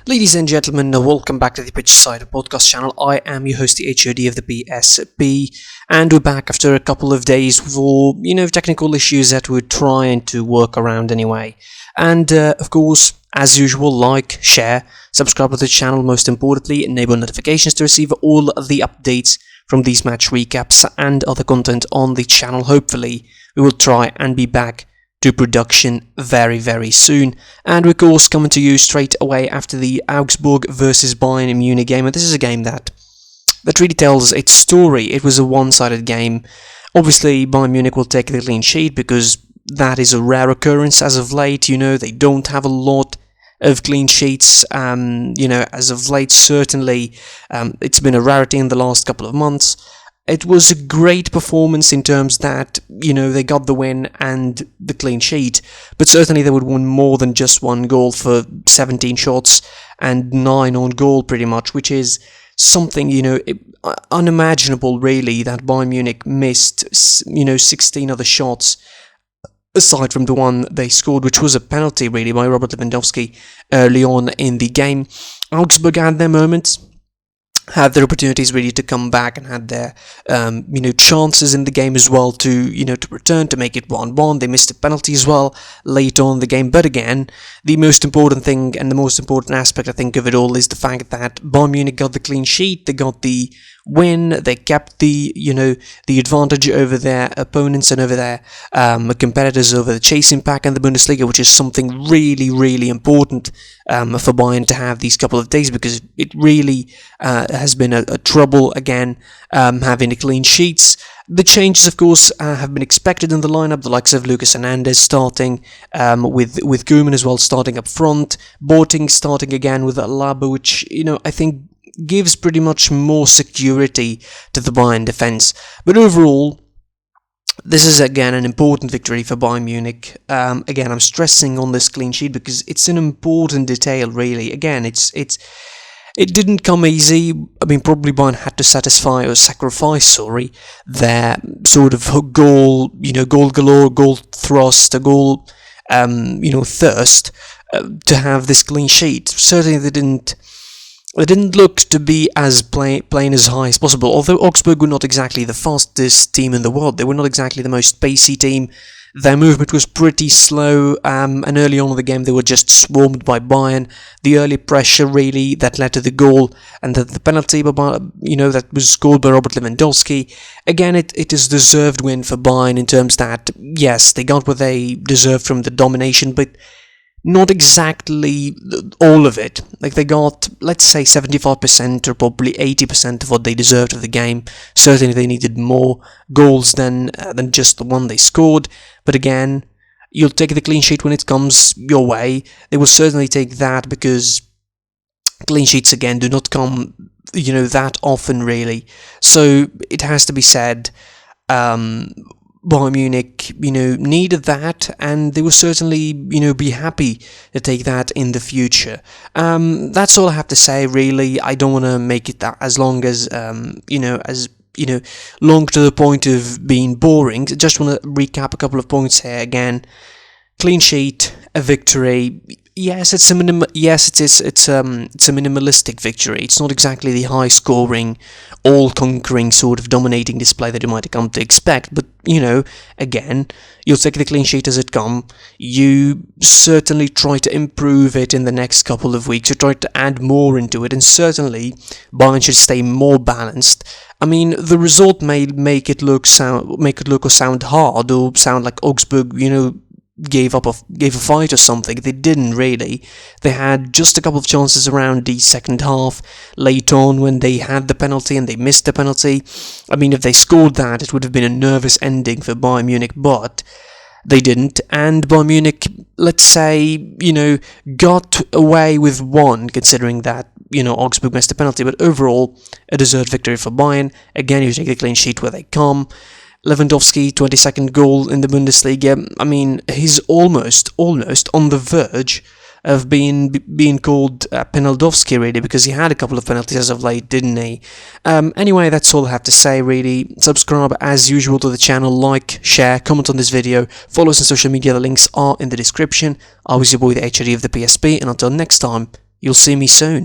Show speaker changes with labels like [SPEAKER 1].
[SPEAKER 1] Ladies and gentlemen, welcome back to the Pitch Side podcast channel. I am your host, the HOD of the PSP, and we're back after a couple of days for, technical issues that we're trying to work around anyway. And, of course, as usual, like, share, subscribe to the channel, most importantly, enable notifications to receive all of the updates from these match recaps and other content on the channel. Hopefully, we will try and be back to production very soon, and we're of course coming to you straight away after the Augsburg versus Bayern Munich game. And this is a game that really tells its story. It was a one-sided game. Obviously Bayern Munich will take the clean sheet because that is a rare occurrence as of late. They don't have a lot of clean sheets, as of late. Certainly it's been a rarity in the last couple of months. It was a great performance in terms that, they got the win and the clean sheet, but certainly they would win more than just one goal for 17 shots and 9 on goal pretty much, which is something, unimaginable really, that Bayern Munich missed, 16 other shots aside from the one they scored, which was a penalty really by Robert Lewandowski early on in the game. Augsburg had their moments, had their opportunities really to come back, and had their chances in the game as well to to return, to make it 1-1. They missed a penalty as well late on in the game, but again, the most important thing and the most important aspect I think of it all is the fact that Bayern Munich got the clean sheet, they got the win, they kept the the advantage over their opponents and over their competitors, over the chasing pack and the Bundesliga, which is something really important for Bayern to have these couple of days, because it really has been a trouble again having the clean sheets. The changes, of course, have been expected in the lineup. The likes of Lucas Hernandez starting with Koeman as well starting up front, Boateng starting again with Alaba, which I think gives pretty much more security to the Bayern defense. But overall, this is again an important victory for Bayern Munich. Again, I'm stressing on this clean sheet because it's an important detail really. Again, it didn't come easy. I mean, probably Bayern had to sacrifice their sort of goal galore, goal thrust, a goal, thirst to have this clean sheet. Certainly they didn't look to be as playing as high as possible. Although Augsburg were not exactly the fastest team in the world, they were not exactly the most pacey team. Their movement was pretty slow, and early on in the game they were just swarmed by Bayern. The early pressure really that led to the goal, and the penalty that was scored by Robert Lewandowski. Again, it is a deserved win for Bayern in terms that, yes, they got what they deserved from the domination, but not exactly all of it. Like, they got, let's say, 75% or probably 80% of what they deserved of the game. Certainly they needed more goals than just the one they scored. But again, you'll take the clean sheet when it comes your way. They will certainly take that, because clean sheets again do not come, that often really. So it has to be said, Bayern Munich, needed that, and they will certainly, be happy to take that in the future. That's all I have to say, really. I don't want to make it that as long as, long to the point of being boring. I just want to recap a couple of points here again. Clean sheet, a victory. Yes, it's a minimalistic victory. It's not exactly the high-scoring, all-conquering sort of dominating display that you might come to expect. But again, you'll take the clean sheet as it comes. You certainly try to improve it in the next couple of weeks. You try to add more into it, and certainly Bayern should stay more balanced. I mean, the result may make it look or sound hard, or sound like Augsburg, gave a fight or something. They didn't really. They had just a couple of chances around the second half, late on, when they had the penalty and they missed the penalty. I mean, if they scored that, it would have been a nervous ending for Bayern Munich, but they didn't, and Bayern Munich, let's say, got away with one, considering that, Augsburg missed the penalty. But overall, a deserved victory for Bayern. Again, you take the clean sheet where they come. Lewandowski, 22nd goal in the Bundesliga. I mean, he's almost on the verge of being called Penaltovsky, really, because he had a couple of penalties as of late, didn't he? Anyway, that's all I have to say, really. Subscribe, as usual, to the channel, like, share, comment on this video, follow us on social media, the links are in the description. I was your boy, the HOD of the PSP, and until next time, You'll see me soon.